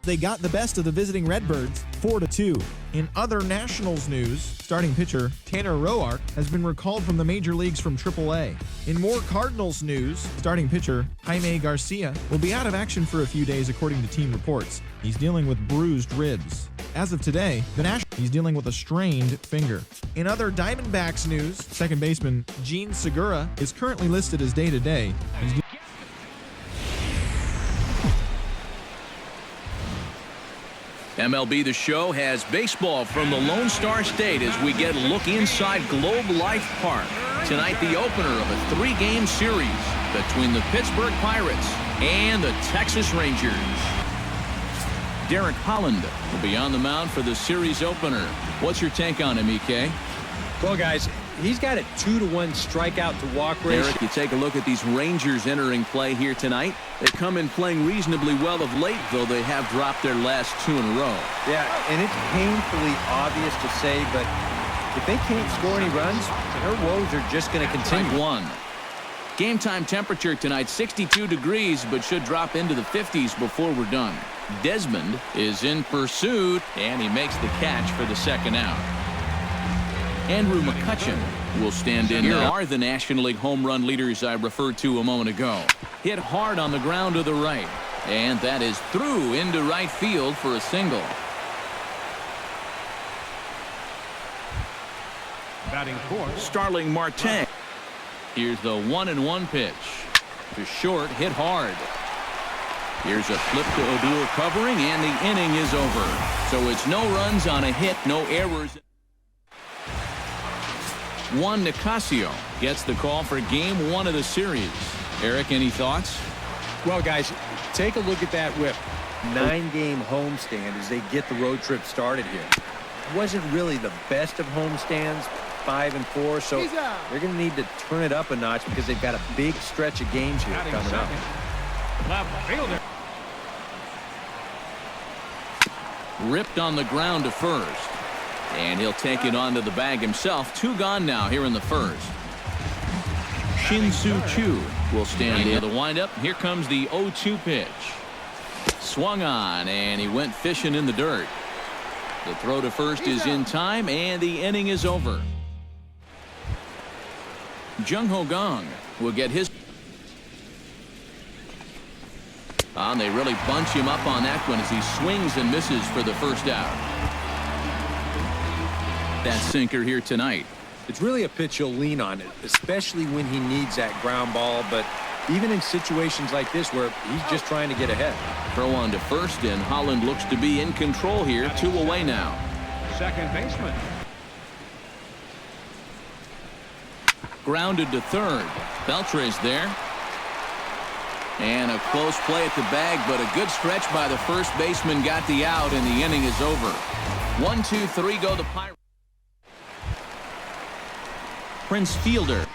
they got the best of the visiting Redbirds 4-2. In other Nationals news, starting pitcher Tanner Roark has been recalled from the major leagues from AAA. In more Cardinals news, starting pitcher Jaime Garcia will be out of action for a few days according to team reports. He's dealing with bruised ribs. As of today, he's dealing with a strained finger. In other Diamondbacks news, second baseman Gene Segura is currently listed as day-to-day. MLB The Show has baseball from the Lone Star State as we get a look inside Globe Life Park. Tonight, the opener of a 3-game series between the Pittsburgh Pirates and the Texas Rangers. Derek Holland will be on the mound for the series opener. What's your take on him, EK? Well, guys, he's got a 2-to-1 strikeout to walk ratio. Eric, you take a look at these Rangers entering play here tonight. They come in playing reasonably well of late, though they have dropped their last 2 in a row. Yeah, and it's painfully obvious to say, but if they can't score any runs, their woes are just going to continue. Strike one. Game time temperature tonight, 62 degrees, but should drop into the 50s before we're done. Desmond is in pursuit, and he makes the catch for the second out. Andrew McCutcheon will stand in. Here are the National League home run leaders I referred to a moment ago. Hit hard on the ground to the right, and that is through into right field for a single. Batting fourth, Starling Marte. Here's the 1-1 pitch. To short, hit hard. Here's a flip to Odor covering, and the inning is over. So it's no runs on a hit, no errors. Juan Nicasio gets the call for game 1 of the series. Eric, any thoughts? Well, guys, take a look at that whip. 9-game homestand as they get the road trip started here. Wasn't really the best of homestands, 5-4, so they're going to need to turn it up a notch because they've got a big stretch of games here coming up. left fielder. Ripped on the ground to first. And he'll take it onto the bag himself. 2 gone now here in the first. Shin-Soo Choo will stand in the windup. Here comes the 0-2 pitch. Swung on, and he went fishing in the dirt. The throw to first is in time, and the inning is over. Jung-ho will get his. And they really bunch him up on that one as he swings and misses for the first out. That sinker here tonight. It's really a pitch he'll lean on, it, especially when he needs that ground ball, but even in situations like this where he's just trying to get ahead. Throw on to first, and Holland looks to be in control here. 2 away now. Second baseman. Grounded to third. Beltre's there. And a close play at the bag, but a good stretch by the first baseman got the out, and the inning is over. 1, 2, 3 go the Pirates. Prince Fielder.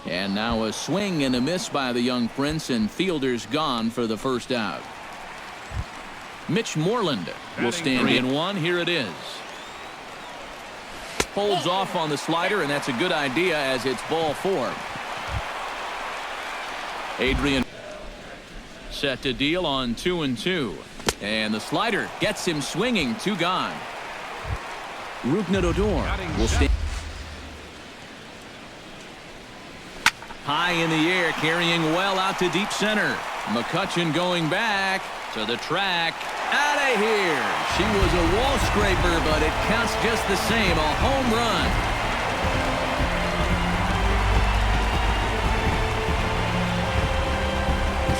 And now a swing and a miss by the young Prince, and Fielder's gone for the first out. Mitch Moreland will stand in 1. Here it is. Holds off on the slider, and that's a good idea as it's ball 4. Adrian set to deal on 2-2. And the slider gets him swinging. 2 gone. Rougned Odor will stand high in the air, carrying well out to deep center. McCutcheon going back to the track. Out of here. She was a wall scraper, but it counts just the same. A home run.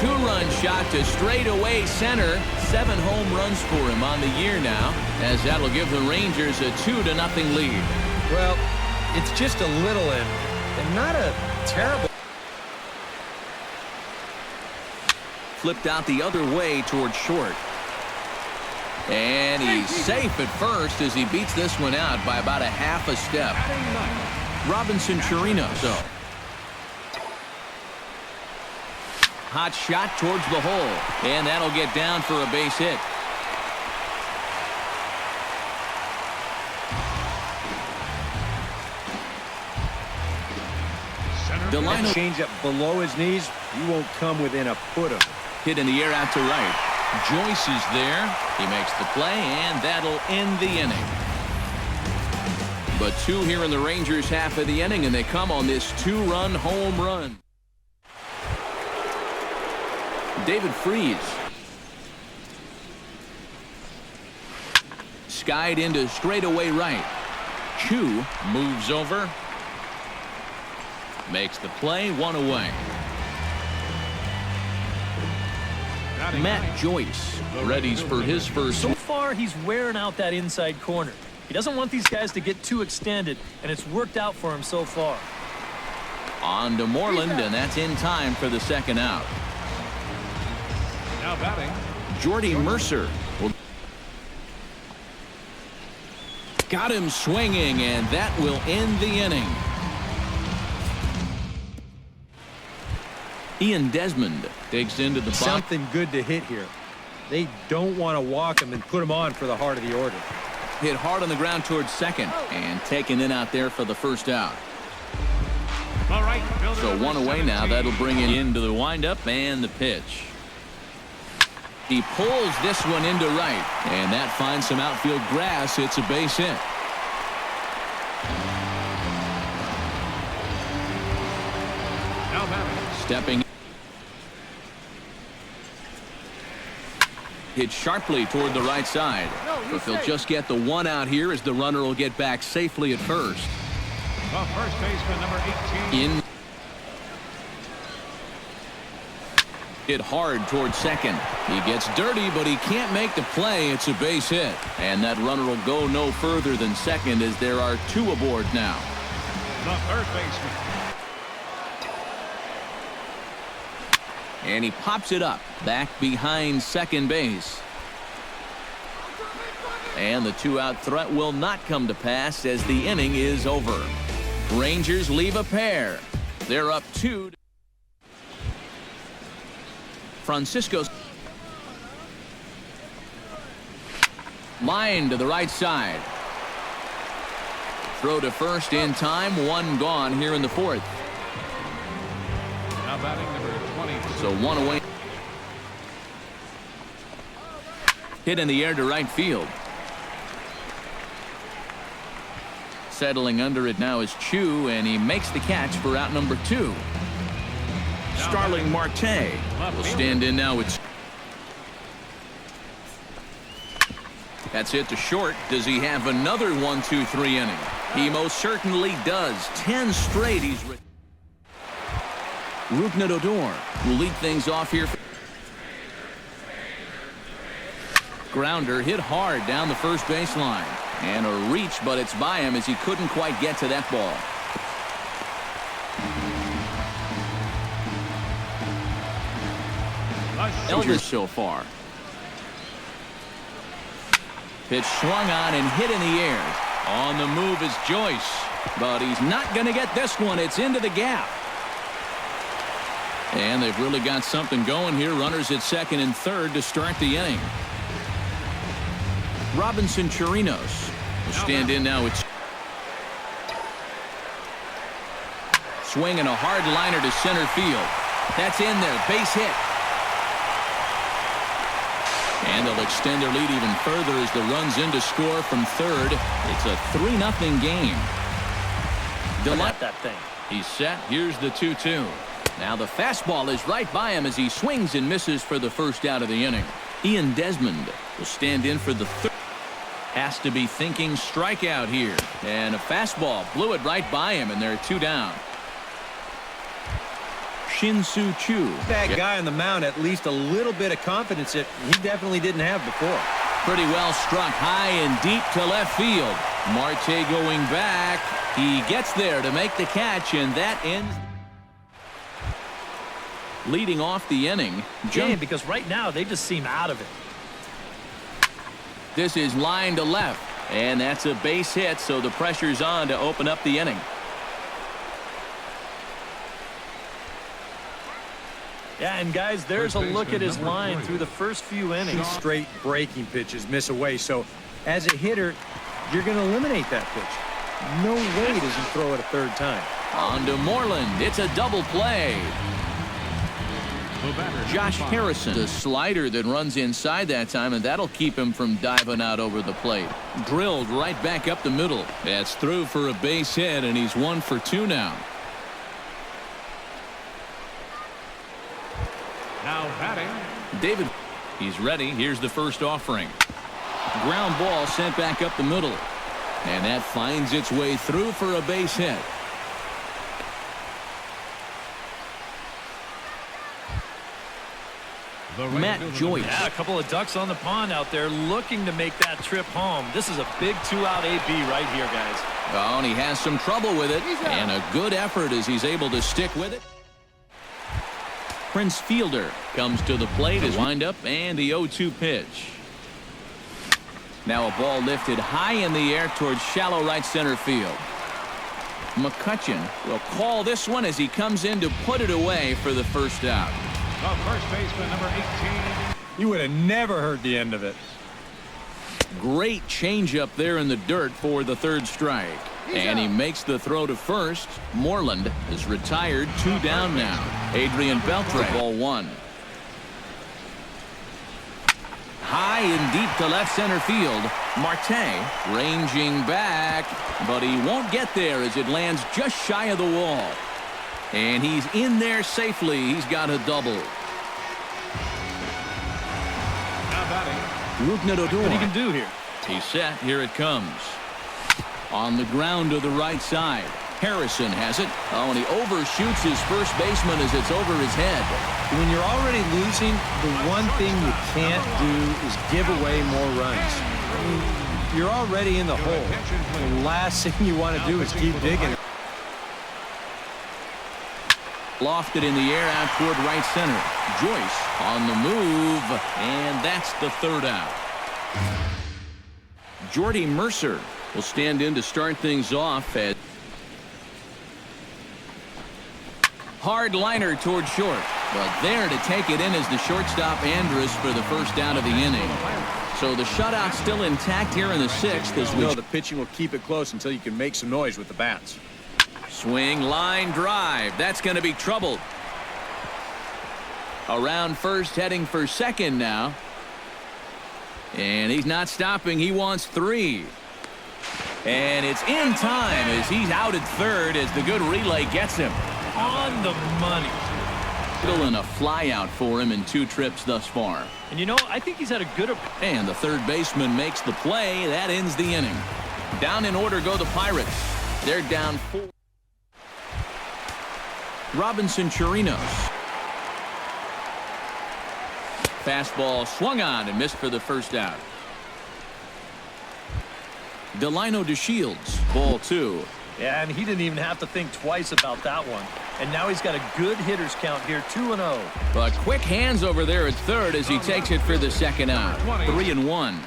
Two-run shot to straightaway center. 7 home runs for him on the year now, as that'll give the Rangers a 2-0 lead. Well, it's just a little and not a terrible. Flipped out the other way toward short. And he's safe at first as he beats this one out by about a half a step. Robinson Chirino. So hot shot towards the hole, and that'll get down for a base hit. Delino change up below his knees. He won't come within a foot of him. Hit in the air out to right. Joyce is there. He makes the play, and that'll end the inning. But 2 here in the Rangers' half of the inning, and they come on this 2-run home run. David Freese. Skied into straightaway right. Chu moves over. Makes the play, 1 away. Matt Joyce readies for his first. So far, he's wearing out that inside corner. He doesn't want these guys to get too extended, and it's worked out for him so far. On to Moreland, and that's in time for the second out. Now batting. Jordy Mercer got him swinging, and that will end the inning. Ian Desmond digs into the box. Something good to hit here. They don't want to walk him and put him on for the heart of the order. Hit hard on the ground towards second, and taken in out there for the first out. All right, So 1 away now. That'll bring it into the windup and the pitch. He pulls this one into right, and that finds some outfield grass. It's a base hit. Now batting. Stepping. Hit sharply toward the right side. But they'll just get the 1 out here as the runner will get back safely at first. The first baseman, number 18. In. Hit hard towards second. He gets dirty, but he can't make the play. It's a base hit. And that runner will go no further than second as there are 2 aboard now. The third baseman. And he pops it up back behind second base. And the 2-out threat will not come to pass as the inning is over. Rangers leave a pair. They're up 2. Francisco. Line to the right side. Throw to first in time. 1 gone here in the 4th. Now batting number 20. So 1 away. Hit in the air to right field. Settling under it now is Chu, and he makes the catch for out number 2. Starling Marte will stand in now. That's hit to short. Does he have another 1-2-3 inning? He most certainly does. 10 straight he's written. Rougned Odor will lead things off here. Grounder hit hard down the first baseline. And a reach, but it's by him as he couldn't quite get to that ball. Elvis so far. Pitch swung on and hit in the air. On the move is Joyce, but he's not going to get this one. It's into the gap. And they've really got something going here. Runners at second and third to start the inning. Robinson Chirinos will stand in now. It's swinging a hard liner to center field. That's in there. Base hit. And they'll extend their lead even further as the run's in to score from third. It's a 3-0 game. Not that thing. He's set. Here's the 2-2. Now the fastball is right by him as he swings and misses for the first out of the inning. Ian Desmond will stand in for the third. Has to be thinking strikeout here. And a fastball blew it right by him, and they're 2 down. Shin-Soo Chu. That guy on the mound at least a little bit of confidence that he definitely didn't have before. Pretty well struck high and deep to left field. Marte going back. He gets there to make the catch, and that ends. Leading off the inning. Because right now they just seem out of it. This is line to left, and that's a base hit, so the pressure's on to open up the inning. Yeah, and guys, there's a look at his line through the first few innings. Straight breaking pitches miss away, so as a hitter, you're going to eliminate that pitch. No way does he throw it a third time. On to Moreland. It's a double play. The Josh Harrison. The slider that runs inside that time, and that'll keep him from diving out over the plate. Drilled right back up the middle. That's through for a base hit, and he's 1 for 2 now. Now batting, David, he's ready. Here's the first offering. Ground ball sent back up the middle, and that finds its way through for a base hit. Matt Joyce. Yeah, a couple of ducks on the pond out there looking to make that trip home. This is a big 2-out AB right here, guys. Oh, and he has some trouble with it, and a good effort as he's able to stick with it. Prince Fielder comes to the plate as windup and the 0-2 pitch. Now a ball lifted high in the air towards shallow right center field. McCutcheon will call this one as he comes in to put it away for the first out. the first baseman, number 18. You would have never heard the end of it. Great changeup there in the dirt for the third strike. And he makes the throw to first. Moreland is retired, 2 down now. Adrian Beltre, ball 1. High and deep to left center field. Marte ranging back, but he won't get there as it lands just shy of the wall. And he's in there safely. He's got a double. Now batting, What he can do here. He's set. Here it comes. On the ground to the right side. Harrison has it. Oh, and he overshoots his first baseman as it's over his head. When you're already losing, the one thing you can't do is give away more runs. I mean, you're already in the hole. The last thing you want to do is keep digging. Lofted in the air out toward right center. Joyce on the move, and that's the third out. Jordy Mercer will stand in to start things off. At hard liner toward short, but there to take it in is the shortstop Andrus for the first out of the inning. So the shutout still intact here in the 6th as we know the pitching will keep it close until you can make some noise with the bats. Swing, line drive. That's going to be trouble. Around first, heading for second now. And he's not stopping. He wants 3. And it's in time as he's out at third as the good relay gets him. On the money. Still in a fly out for him in 2 trips thus far. And you know, I think he's had a good... And the third baseman makes the play. That ends the inning. Down in order go the Pirates. They're down 4. Robinson Chirinos. Fastball swung on and missed for the first out. Delino DeShields, ball 2. Yeah, and he didn't even have to think twice about that one. And now he's got a good hitters count here, 2-0. But quick hands over there at third as he takes it for the second out. 3-1.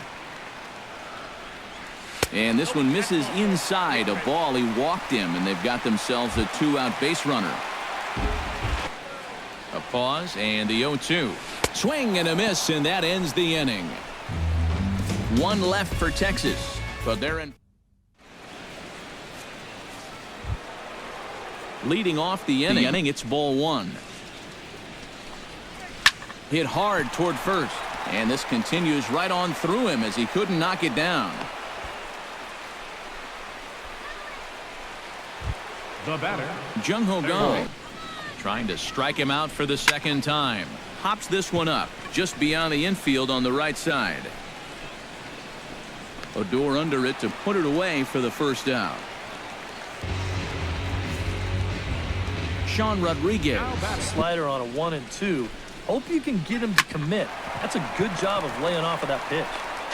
And this one misses inside a ball. He walked him, and they've got themselves a 2-out base runner. A pause and the 0-2. Swing and a miss, and that ends the inning. 1 left for Texas, but they're in. Leading off the inning, it's ball 1. Hit hard toward first, and this continues right on through him as he couldn't knock it down. the batter, Jung-ho going. Trying to strike him out for the second time. Hops this one up just beyond the infield on the right side. Odor under it to put it away for the first out. Sean Rodriguez. Slider on a 1-2. Hope you can get him to commit. That's a good job of laying off of that pitch.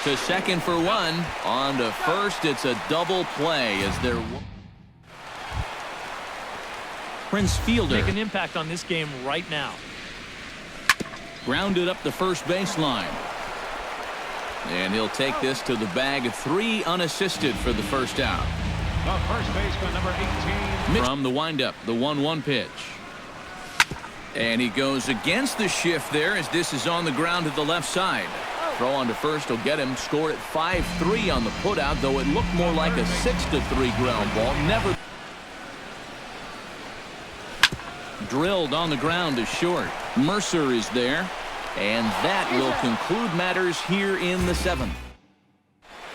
To second for 1. On to first. It's a double play as they're. Prince Fielder. Make an impact on this game right now. Grounded up the first baseline. And he'll take this to the bag. 3 unassisted for the first out. the first baseman, number 18. From the windup, the 1-1 pitch. And he goes against the shift there as this is on the ground to the left side. Throw on to first will get him. Score at 5-3 on the putout, though it looked more like a 6-3 ground ball. Never. Drilled on the ground to short. Mercer is there. And that will conclude matters here in the 7th.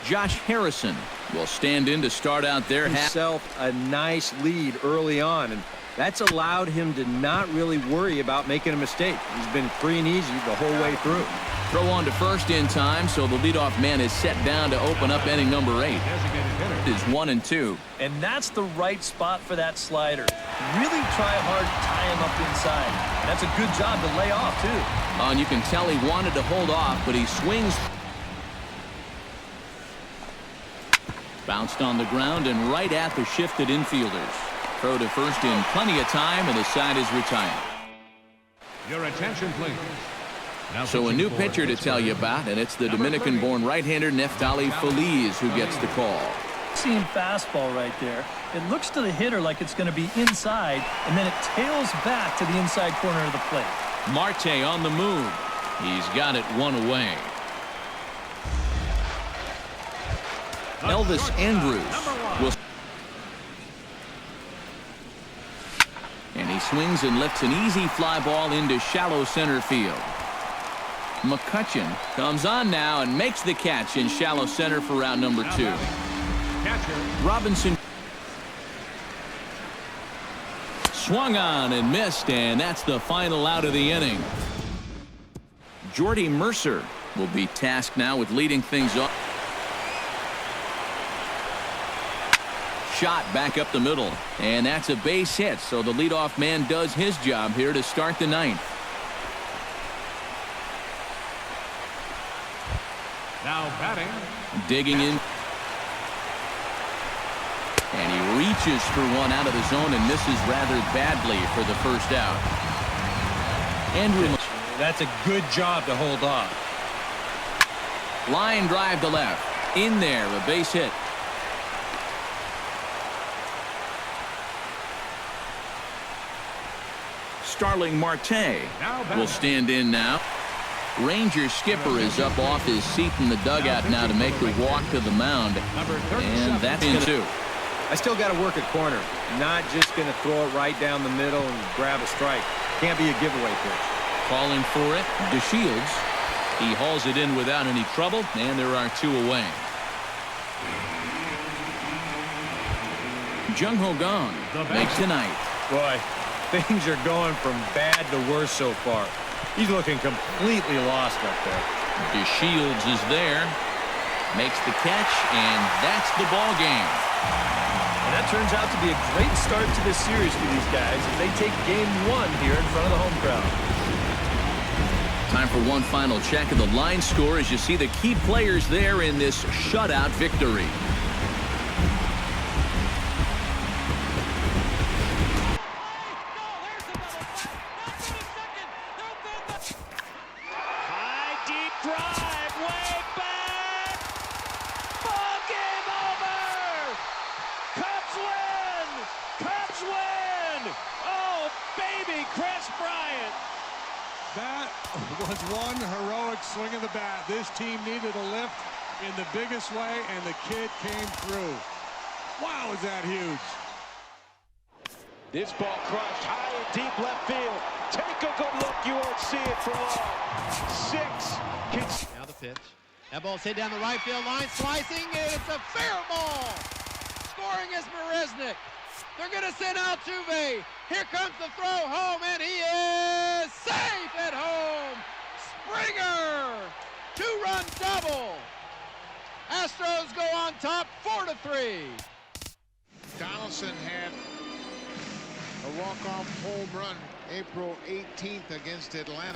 Josh Harrison will stand in to start out their half. Himself a nice lead early on, and that's allowed him to not really worry about making a mistake. He's been free and easy the whole way through. Throw on to first in time, so the leadoff man is set down to open up inning number 8. It is 1-2. And that's the right spot for that slider. Really try hard to tie him up inside. That's a good job to lay off, too. And you can tell he wanted to hold off, but he swings. Bounced on the ground and right at the shifted infielders. Throw to first in plenty of time, and the side is retired. Your attention, please. Now So a new pitcher to tell you about, and it's the Dominican-born right-hander Neftali Feliz who gets the call. Seeing fastball right there. It looks to the hitter like it's going to be inside, and then it tails back to the inside corner of the plate. Marte on the move. He's got it one away. Elvis Andrus will. And he swings and lifts an easy fly ball into shallow center field. McCutchen comes on now and makes the catch in shallow center for round number 2. Robinson swung on and missed, and that's the final out of the inning. Jordy Mercer will be tasked now with leading things up. Shot back up the middle, and that's a base hit, so the leadoff man does his job here to start the 9th. Now batting. Digging in. And he reaches for one out of the zone and misses rather badly for the first out. Andrew. That's a good job to hold off. Line drive to left. In there, a base hit. Starling Marte will stand in now. Ranger skipper is up off his seat in the dugout now to make the walk to the mound. And that's in 2. I still got to work at corner. Not just going to throw it right down the middle and grab a strike. Can't be a giveaway pitch. Calling for it, DeShields. He hauls it in without any trouble, and there are 2 away. Jung-ho gone. Makes tonight. Boy, things are going from bad to worse so far. He's looking completely lost up there. DeShields is there. Makes the catch, and that's the ball game. And that turns out to be a great start to this series for these guys as they take game 1 here in front of the home crowd. Time for one final check of the line score as you see the key players there in this shutout victory. That was one heroic swing of the bat. This team needed a lift in the biggest way, and the kid came through. Wow, is that huge. This ball crushed high and deep left field. Take a good look. You won't see it for long. 6. Now the pitch. That ball's hit down the right field line. Slicing. It's a fair ball. Scoring is Marisnik. They're going to send Altuve. Here comes the throw home, and he is safe at home. Springer, 2-run double. Astros go on top, 4-3. Donaldson had a walk-off home run April 18th against Atlanta.